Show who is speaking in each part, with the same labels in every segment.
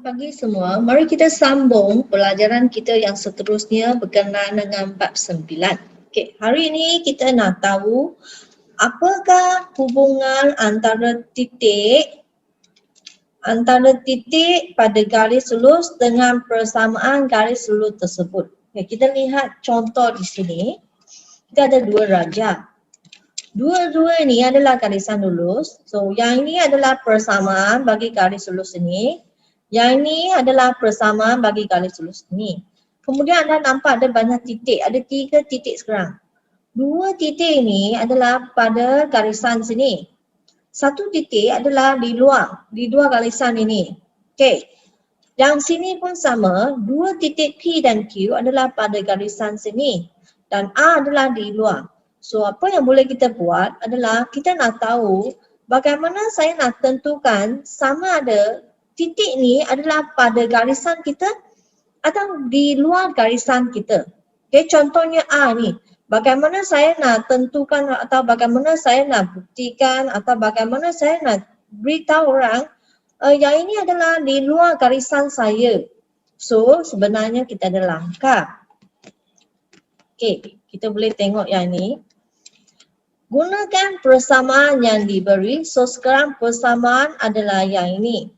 Speaker 1: pagi semua. Mari kita sambung pelajaran kita yang seterusnya berkenaan dengan bab 9. Okey, hari ini kita nak tahu apakah hubungan antara titik pada garis lurus dengan persamaan garis lurus tersebut. Okey, kita lihat contoh di sini. Kita ada dua rajah. Dua-dua ini adalah garisan lurus. So, yang ini adalah persamaan bagi garis lurus ini. Yang ini adalah persamaan bagi garis lurus ini. Kemudian anda nampak ada banyak titik. Ada 3 titik sekarang. 2 titik ini adalah pada garisan sini. 1 titik adalah di luar garisan ini. Okey. Yang sini pun sama. 2 titik P dan Q adalah pada garisan sini. Dan A adalah di luar. So, apa yang boleh kita buat adalah kita nak tahu bagaimana saya nak tentukan sama ada titik ni adalah pada garisan kita atau di luar garisan kita. Okay, contohnya A ni. Bagaimana saya nak tentukan atau bagaimana saya nak buktikan atau bagaimana saya nak beritahu orang yang ini adalah di luar garisan saya. So, sebenarnya kita ada langkah. Okay, kita boleh tengok yang ni. Gunakan persamaan yang diberi. So, sekarang persamaan adalah yang ini.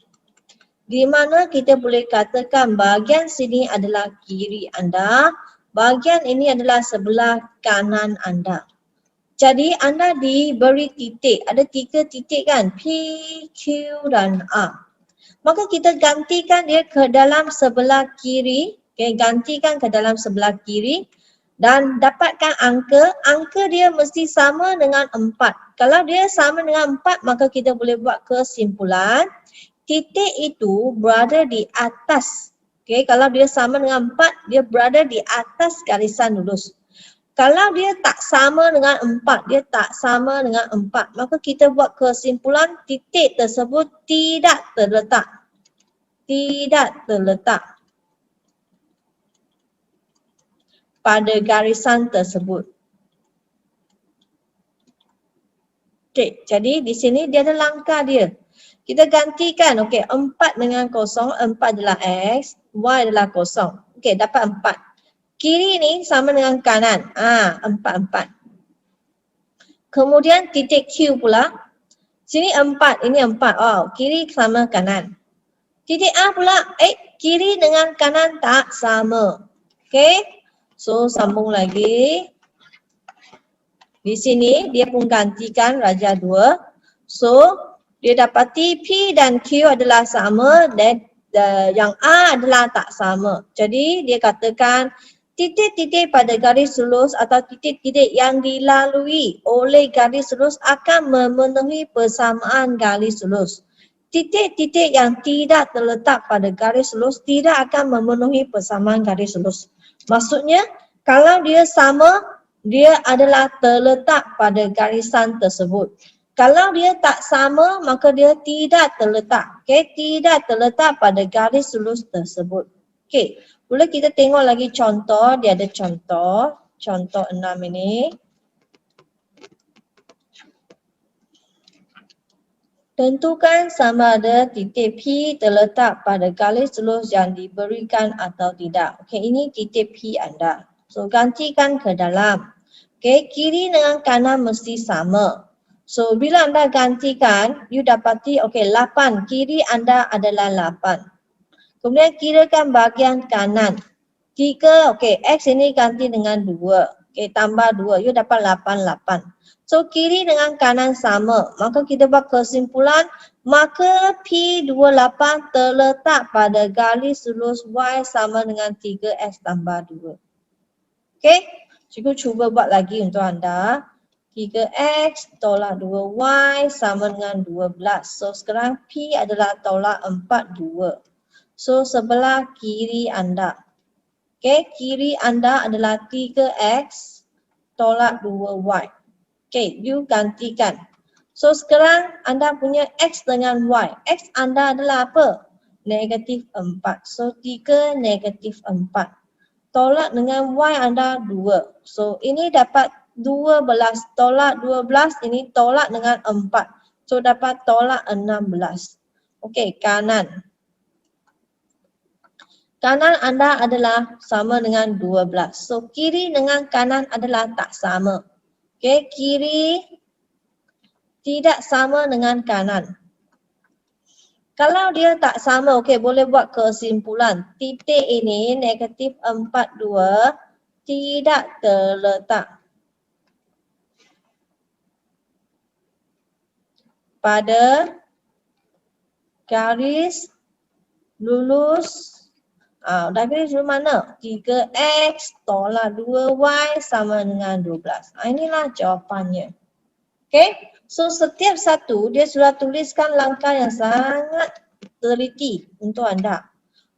Speaker 1: Di mana kita boleh katakan bahagian sini adalah kiri anda, bahagian ini adalah sebelah kanan anda. Jadi anda diberi titik, ada 3 titik kan, P, Q dan A. Maka kita gantikan dia ke dalam sebelah kiri, okay, gantikan ke dalam sebelah kiri dan dapatkan angka dia mesti sama dengan 4. Kalau dia sama dengan 4 maka kita boleh buat kesimpulan. Titik itu berada di atas. Okay, kalau dia sama dengan 4, dia berada di atas garisan lurus. Kalau dia tak sama dengan 4, dia tak sama dengan 4, maka kita buat kesimpulan titik tersebut tidak terletak. Tidak terletak pada garisan tersebut. Okay, jadi di sini dia ada langkah dia. Kita gantikan, okey, 4 dengan 0, 4 adalah X, Y adalah 0. Okey, dapat 4. Kiri ni sama dengan kanan. 4, 4. Kemudian titik Q pula. Sini 4, ini 4. Oh, kiri sama kanan. Titik A pula, kiri dengan kanan tak sama. Okey, so sambung lagi. Di sini dia pun gantikan rajah 2. So, dia dapati P dan Q adalah sama dan yang A adalah tak sama. Jadi dia katakan titik-titik pada garis lurus atau titik-titik yang dilalui oleh garis lurus akan memenuhi persamaan garis lurus. Titik-titik yang tidak terletak pada garis lurus tidak akan memenuhi persamaan garis lurus. Maksudnya kalau dia sama, dia adalah terletak pada garisan tersebut. Kalau dia tak sama, maka dia tidak terletak. Okay? Tidak terletak pada garis lurus tersebut. Okay. Boleh kita tengok lagi contoh. Dia ada contoh. Contoh 6 ini. Tentukan sama ada titik P terletak pada garis lurus yang diberikan atau tidak. Okay, ini titik P anda. So, gantikan ke dalam. Okay, kiri dengan kanan mesti sama. So, bila anda gantikan, you dapati, okay, 8. Kiri anda adalah 8. Kemudian kirakan bahagian kanan. 3, okay, X ini ganti dengan 2. Okay, tambah 2, you dapat 8, 8. So, kiri dengan kanan sama. Maka kita buat kesimpulan, maka P28 terletak pada garis lurus Y sama dengan 3X tambah 2. Okay, cikgu cuba buat lagi untuk anda. 3X tolak 2Y sama dengan 12. So, sekarang P adalah tolak 4, 2. So, sebelah kiri anda. Okay, kiri anda adalah 3X tolak 2Y. Okay, you gantikan. So, sekarang anda punya X dengan Y. X anda adalah apa? Negatif 4. So, 3 negatif 4. Tolak dengan Y anda 2. So, ini dapat 12 tolak 12, ini tolak dengan 4. So dapat tolak 16. Okey, kanan. Kanan anda adalah sama dengan 12. So, kiri dengan kanan adalah tak sama. Okay, kiri tidak sama dengan kanan. Kalau dia tak sama, okey, boleh buat kesimpulan. Titik ini negatif 42 tidak terletak pada garis lurus. Dah garis lurus mana? 3x tolak 2y sama dengan 12. Inilah jawapannya. Okey. So, setiap satu dia sudah tuliskan langkah yang sangat teliti untuk anda.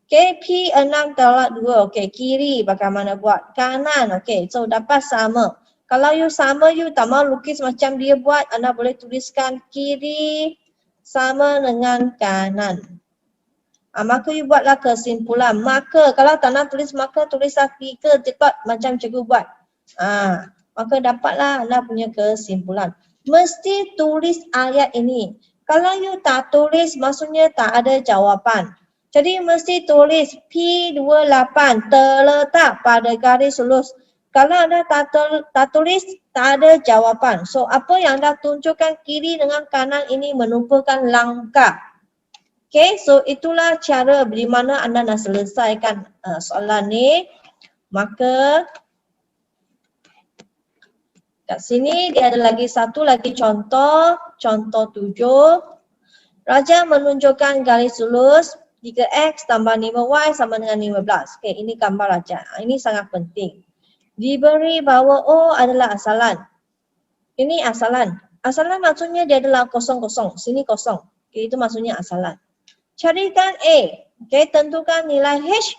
Speaker 1: Okey, P6 tolak 2. Okey, kiri bagaimana buat? Kanan. Okey, so dapat sama. Kalau you sama, you tak mau lukis macam dia buat, anda boleh tuliskan kiri sama dengan kanan. Maka you buatlah kesimpulan. Maka, kalau tak nak tulis maka, tulislah 3 cepat macam cikgu buat. Maka dapatlah anda punya kesimpulan. Mesti tulis ayat ini. Kalau you tak tulis, maksudnya tak ada jawapan. Jadi mesti tulis P28 terletak pada garis lurus. Kalau anda tak tulis, tak ada jawapan. So, apa yang anda tunjukkan kiri dengan kanan ini merupakan langkah. Okay, so itulah cara di mana anda nak selesaikan soalan ni. Maka kat sini dia ada lagi satu lagi contoh 7. Raja menunjukkan garis lurus 3x tambah 5y sama dengan 15. Okey, ini gambar raja. Ini sangat penting. Diberi bahawa O adalah asalan. Ini asalan. Asalan maksudnya dia adalah kosong-kosong. Sini kosong. Okey, itu maksudnya asalan. Carikan A. Okey, tentukan nilai H,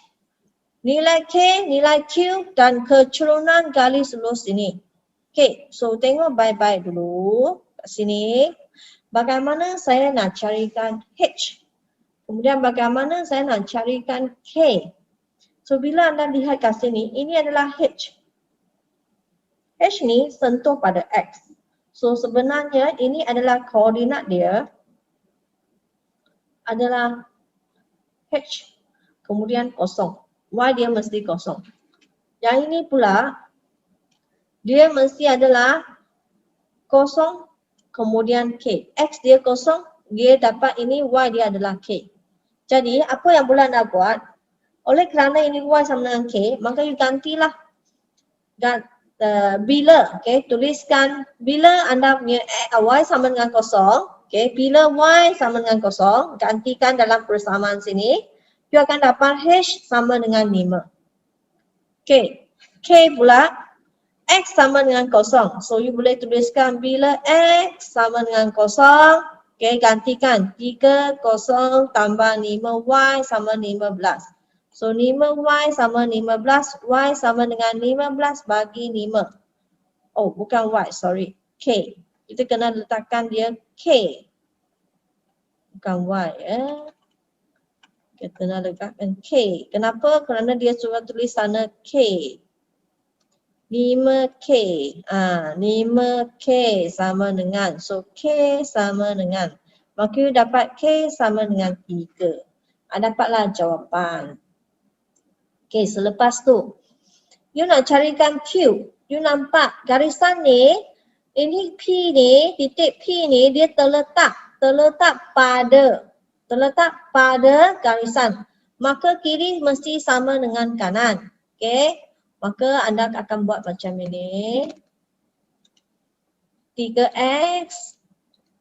Speaker 1: nilai K, nilai Q dan kecurunan garis lurus ini. Okey, so tengok baik-baik dulu kat sini. Bagaimana saya nak carikan H? Kemudian bagaimana saya nak carikan K? So bila anda lihat kat sini, ini adalah H. H ni sentuh pada X. So sebenarnya ini adalah koordinat dia adalah H. Kemudian kosong. Y dia mesti kosong. Yang ini pula dia mesti adalah kosong kemudian K. X dia kosong, dia dapat ini, Y dia adalah K. Jadi apa yang boleh anda buat? Oleh kerana ini Y sama dengan K, maka you gantilah. Bila, okay, tuliskan bila anda punya Y sama dengan kosong, okay, bila Y sama dengan kosong, gantikan dalam persamaan sini, you akan dapat H sama dengan 5. Okay, K pula X sama dengan kosong. So, you boleh tuliskan bila X sama dengan kosong. Okay, gantikan 3, kosong tambah 5Y sama 15. So, 5Y sama 15, Y sama dengan 15 bagi 5. Oh, bukan Y, sorry. K. Kita kena letakkan dia K. Bukan Y. Kita kena letakkan K. Kenapa? Kerana dia sudah tulis sana K. 5K. 5K sama dengan. So, K sama dengan. Maka you dapat K sama dengan 3. Dapatlah jawapan. Okay, selepas tu. You nak carikan Q. You nampak garisan ni. Ini P ni, titik P ni dia terletak pada garisan. Maka kiri mesti sama dengan kanan. Okay. Maka anda akan buat macam ini. 3x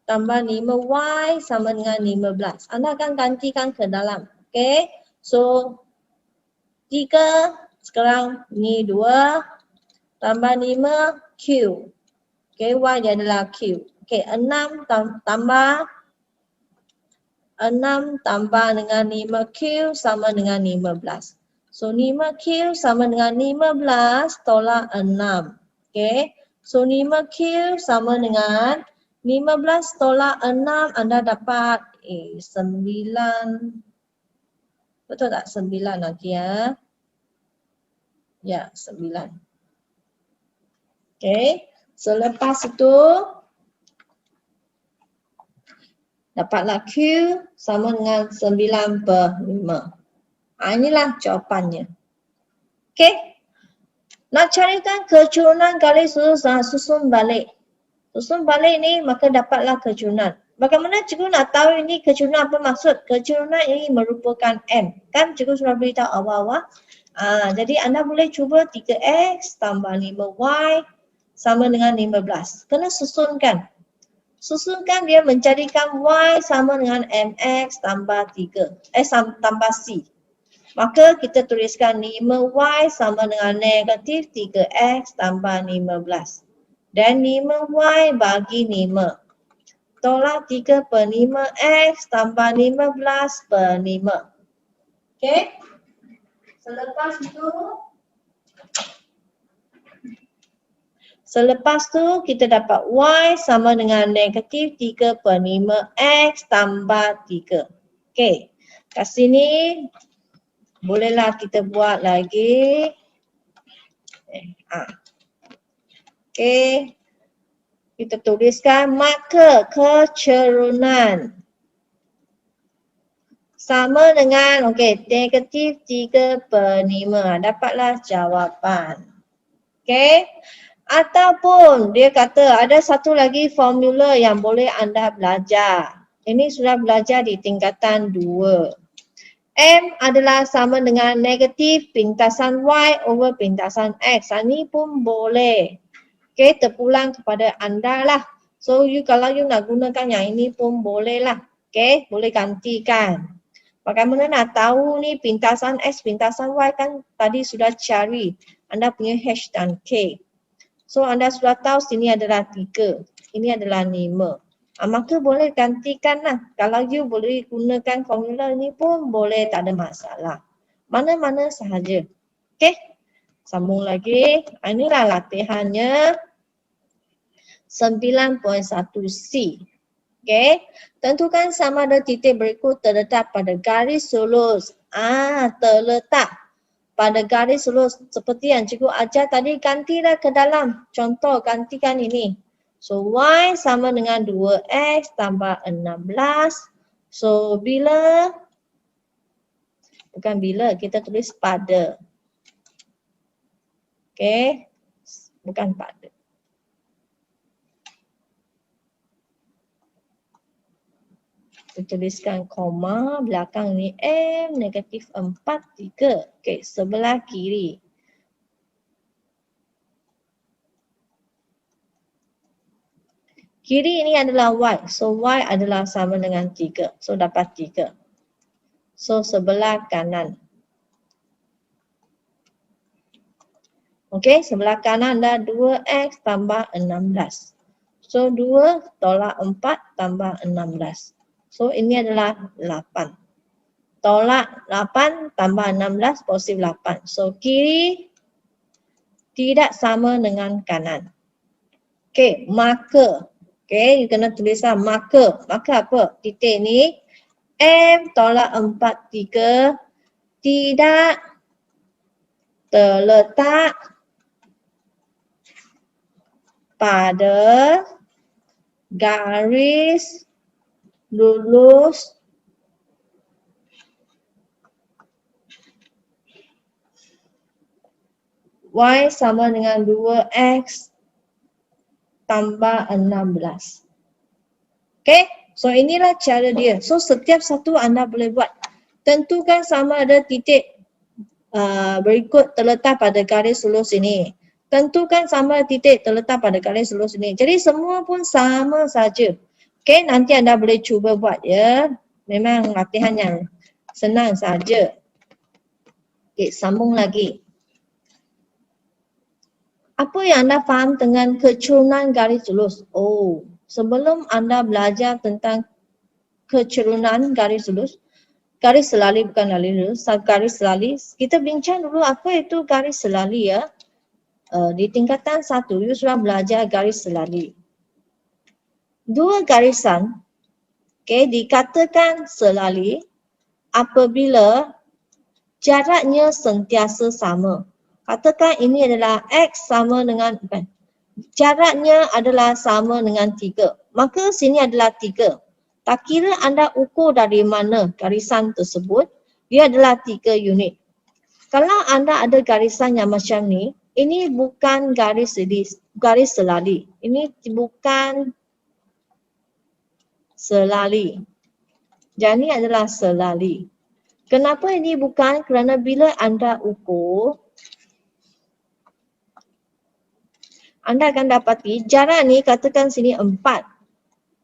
Speaker 1: tambah 5y sama dengan 15. Anda akan gantikan ke dalam. Okay. So, 3 sekarang ni 2 tambah 5 Q. Okay, y dia adalah Q. Okay, 6 tambah dengan 5Q sama dengan 15. So 5Q sama dengan 15 tolak 6. Okay. So 5Q sama dengan 15 tolak 6, anda dapat 9. Betul tak? 9 nanti ya. Ya, 9. Okay. So lepas itu dapatlah Q sama dengan 9/5. Inilah jawapannya. Okey. Nak carikan kecurunan garis lurus susun balik. Susun balik ni maka dapatlah kecurunan. Bagaimana cikgu nak tahu ini kecurunan apa maksud? Kecurunan ini merupakan M. Kan cikgu sudah beritahu awal-awal. Jadi anda boleh cuba 3X tambah 5Y sama dengan 15. Kena susunkan. Susunkan dia menjadikan Y sama dengan MX tambah 3. Tambah C. Maka kita tuliskan 5Y sama dengan negatif 3X tambah 15. Dan 5Y bagi 5. Tolak 3 per 5X tambah 15 per 5. Okey. Selepas tu kita dapat Y sama dengan negatif 3 per 5X tambah 3. Okey. Kat sini bolehlah kita buat lagi. Okey. Kita tuliskan maka kecurunan sama dengan negatif 3 per 5. Dapatlah jawapan. Okey. Ataupun dia kata ada satu lagi formula yang boleh anda belajar. Ini sudah belajar di tingkatan 2. M adalah sama dengan negatif pintasan Y over pintasan X. Ini pun boleh. Okey, terpulang kepada anda lah. So, kalau you nak gunakan yang ini pun boleh lah. Okey, boleh gantikan. Bagaimana nak tahu ni pintasan X, pintasan Y kan tadi sudah cari. Anda punya H dan K. So, anda sudah tahu sini adalah 3. Ini adalah 5. Maka boleh gantikan lah. Kalau you boleh gunakan formula ni pun boleh, tak ada masalah. Mana-mana sahaja. Okey. Sambung lagi. Inilah latihannya 9.1C. Okey. Tentukan sama ada titik berikut terletak pada garis lurus. Terletak pada garis lurus. Seperti yang cikgu ajar tadi, gantilah ke dalam. Contoh, gantikan ini. So, Y sama dengan 2X tambah 16. So, kita tulis pada. Okey, bukan pada. Kita tuliskan koma, belakang ni M, negatif 4, 3. Okey, sebelah kiri. Kiri ini adalah Y. So, Y adalah sama dengan 3. So, dapat 3. So, sebelah kanan. Okey, sebelah kanan dah 2X tambah 16. So, 2 tolak 4 tambah 16. So, ini adalah 8. Tolak 8 tambah 16 positif 8. So, kiri tidak sama dengan kanan. Okey, maka. Okey, you kena tulislah maka. Maka apa? Titik ni M tolak 4, 3 tidak terletak pada garis lurus Y sama dengan 2X tambah 16. Okey, so inilah cara dia. So setiap satu anda boleh buat. Tentukan sama ada titik berikut terletak pada garis lurus ini. Tentukan sama ada titik terletak pada garis lurus ini. Jadi semua pun sama saja. Okey, nanti anda boleh cuba buat ya. Memang latihan yang senang saja. Okey, sambung lagi. Apa yang anda faham dengan kecurunan garis lurus? Oh, sebelum anda belajar tentang kecurunan garis lurus, garis selali bukan garis lurus, garis selali, kita bincang dulu apa itu garis selali ya. Di tingkatan 1, you sudah belajar garis selali. Dua garisan, dikatakan selali apabila jaraknya sentiasa sama. Katakan ini adalah X sama dengan, jaraknya adalah sama dengan 3. Maka sini adalah 3. Tak kira anda ukur dari mana garisan tersebut, dia adalah 3 unit. Kalau anda ada garisan yang macam ni, ini bukan garis selari. Ini bukan selari. Jadi ini adalah selari. Kenapa ini bukan? Kerana bila anda ukur, anda akan dapati jarak ni katakan sini 4.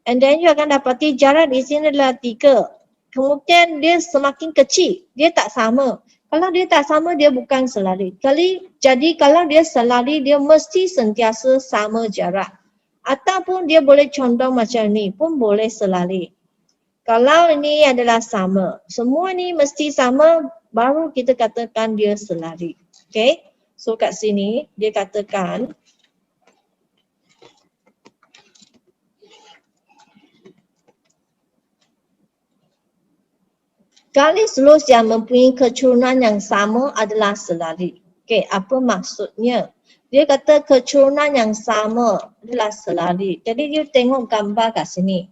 Speaker 1: And then you akan dapati jarak di sini adalah 3. Kemudian dia semakin kecil, dia tak sama. Kalau dia tak sama, dia bukan selari. Jadi kalau dia selari, dia mesti sentiasa sama jarak. Ataupun dia boleh condong macam ni pun boleh selari. Kalau ini adalah sama, semua ni mesti sama, baru kita katakan dia selari. Okay, so kat sini dia katakan garis lurus yang mempunyai kecurunan yang sama adalah selari. Okey, apa maksudnya? Dia kata kecurunan yang sama adalah selari. Jadi dia tengok gambar kat sini.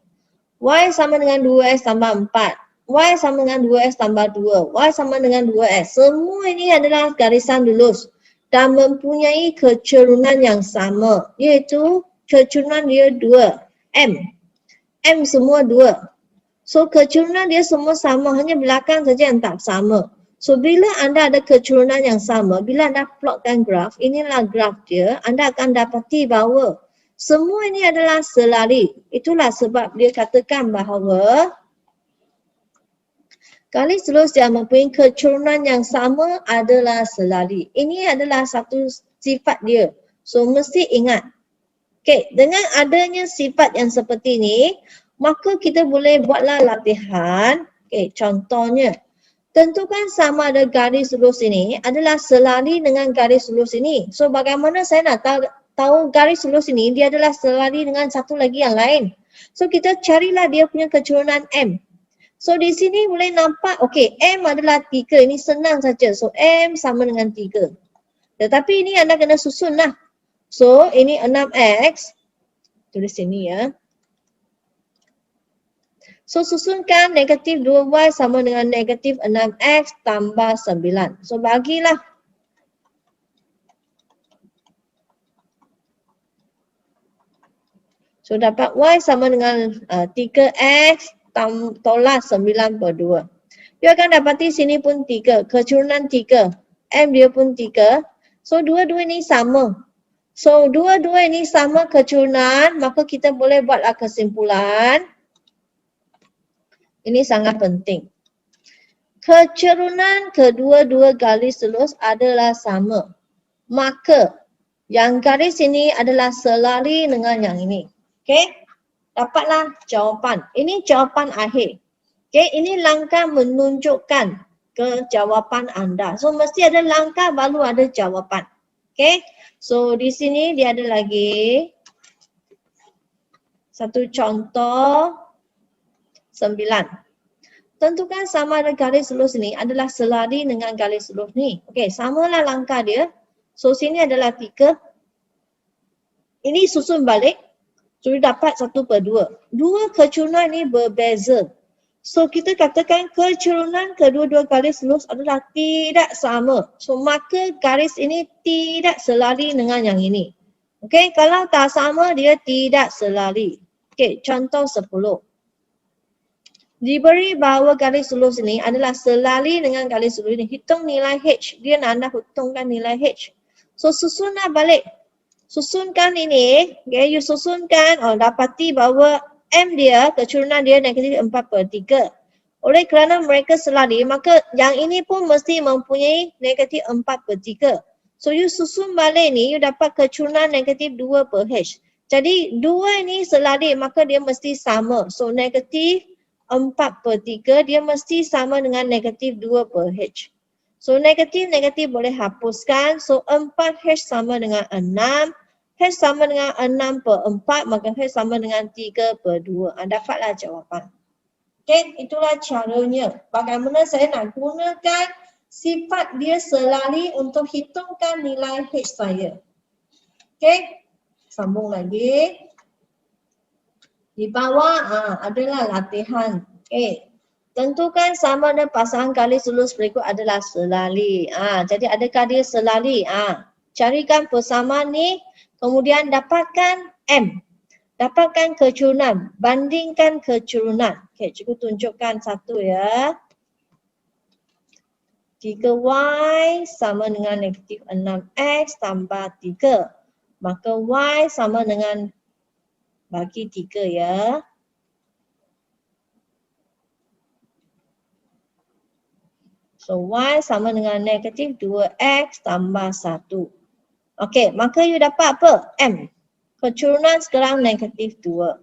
Speaker 1: Y sama dengan 2X tambah 4. Y sama dengan 2X tambah 2. Y sama dengan 2X. Semua ini adalah garisan lurus dan mempunyai kecurunan yang sama. Iaitu kecurunan dia 2. M. M semua 2. So kecurunan dia semua sama, hanya belakang saja yang tak sama. So bila anda ada kecurunan yang sama, bila anda plotkan graf, inilah graf dia, anda akan dapati bahawa semua ini adalah selari. Itulah sebab dia katakan bahawa garis lurus yang mempunyai kecurunan yang sama adalah selari. Ini adalah satu sifat dia. So mesti ingat. Okay, dengan adanya sifat yang seperti ini, maka kita boleh buatlah latihan. Okay, contohnya, tentukan sama ada garis lurus ini adalah selari dengan garis lurus ini. So bagaimana saya nak tahu garis lurus ini dia adalah selari dengan satu lagi yang lain? So kita carilah dia punya kecurunan M. So di sini boleh nampak, okay, M adalah 3, ini senang saja. So M sama dengan 3. Tetapi ini anda kena susun lah. So ini 6X, tulis sini ya. So susunkan negatif 2Y sama dengan negatif 6X tambah 9. So bagilah. So dapat Y sama dengan 3X tolak 9 per 2. Dia akan dapati sini pun 3. Kecurunan 3. M dia pun 3. So dua-dua ini sama. So dua-dua ini sama kecurunan. Maka kita boleh buatlah kesimpulan. Ini sangat penting. Kecurunan kedua-dua garis lurus adalah sama. Maka yang garis ini adalah selari dengan yang ini. Okey? Dapatlah jawapan. Ini jawapan akhir. Okey, ini langkah menunjukkan ke jawapan anda. So mesti ada langkah baru ada jawapan. Okey? So di sini dia ada lagi satu contoh 9. Tentukan sama ada garis lurus ni adalah selari dengan garis lurus ni. Okey, samalah langkah dia. So sini adalah 3. Ini susun balik. So dapat 1 per 2. Dua kecurunan ni berbeza. So kita katakan kecurunan kedua-dua garis lurus adalah tidak sama. So maka garis ini tidak selari dengan yang ini. Okey, kalau tak sama dia tidak selari. Okey, contoh 10. Diberi bahawa garis lurus ini adalah selari dengan garis lurus ini. Hitung nilai H. Dia nak anda hitungkan nilai H. So susunlah balik. Susunkan ini. Okay, you susunkan. Oh, dapati bahawa M dia, kecurunan dia negatif 4 per 3. Oleh kerana mereka selari, maka yang ini pun mesti mempunyai negatif 4 per 3. So you susun balik ni, you dapat kecurunan negatif 2 per H. Jadi dua ini selari, maka dia mesti sama. So negatif 4 per 3 dia mesti sama dengan negatif 2 per H. So negatif-negatif boleh hapuskan. So 4H sama dengan 6. H sama dengan 6 per 4 maka H sama dengan 3 per 2. Dapatlah jawapan. Okay, itulah caranya. Bagaimana saya nak gunakan sifat dia selari untuk hitungkan nilai H saya. Okay, sambung lagi. Di bawah adalah latihan. Okay. Tentukan sama ada pasangan garis lurus berikut adalah selali. Jadi adakah dia selali? Carikan persamaan ni, kemudian dapatkan M. Dapatkan kecurunan, bandingkan kecurunan. Okey, cikgu tunjukkan satu ya. 3Y sama dengan negatif 6X tambah 3. Maka Y sama dengan bagi 3 ya. So Y sama dengan negatif 2X tambah 1. Okey, maka you dapat apa? M. Kecurunan sekarang negatif 2.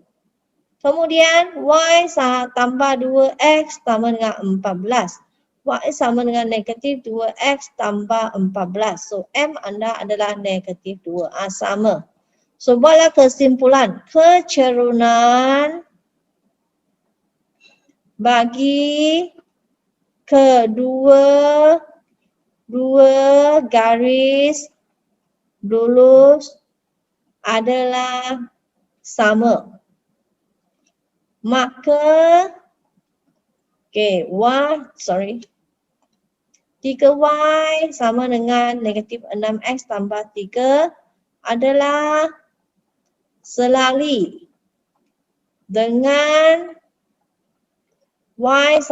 Speaker 1: Kemudian Y tambah 2X sama dengan 14. Y sama dengan negatif 2X tambah 14. So M anda adalah negatif 2. Sama. So buatlah kesimpulan. Kecurunan bagi kedua garis lurus adalah sama. Maka 3Y sama dengan negatif 6X tambah 3 adalah selali dengan Y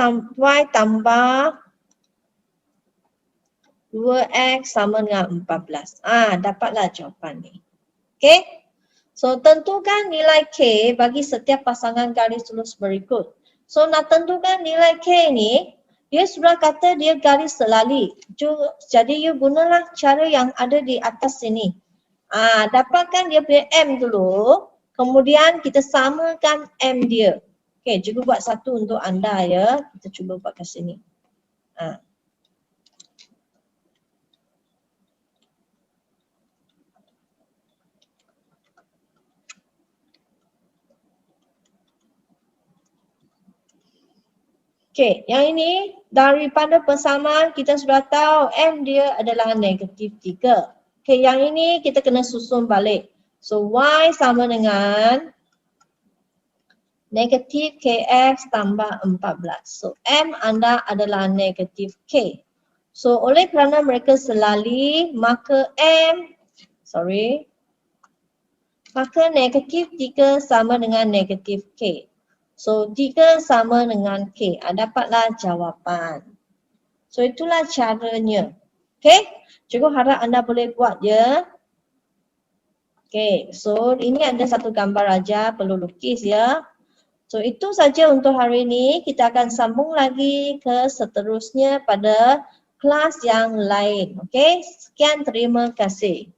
Speaker 1: tambah 2X sama dengan 14. Dapatlah jawapan ni. Okey. So tentukan nilai K bagi setiap pasangan garis lurus berikut. So nak tentukan nilai K ni, dia sudah kata dia garis selali. Jadi you gunalah cara yang ada di atas sini. Dapatkan dia punya M dulu, kemudian kita samakan M dia. Okey, cikgu buat satu untuk anda ya. Kita cuba buat kat sini. Okey, yang ini daripada persamaan kita sudah tahu M dia adalah negatif 3. Okey, yang ini kita kena susun balik. So Y sama dengan negatif KX tambah 14. So M anda adalah negatif K. So oleh kerana mereka selali, maka maka negatif 3 sama dengan negatif K. So 3 sama dengan K. Dapatlah jawapan. So itulah caranya. Okay. Cikgu harap anda boleh buat ya. Okay. So ini ada satu gambar aja perlu lukis ya. So itu saja untuk hari ini. Kita akan sambung lagi ke seterusnya pada kelas yang lain. Okay. Sekian, terima kasih.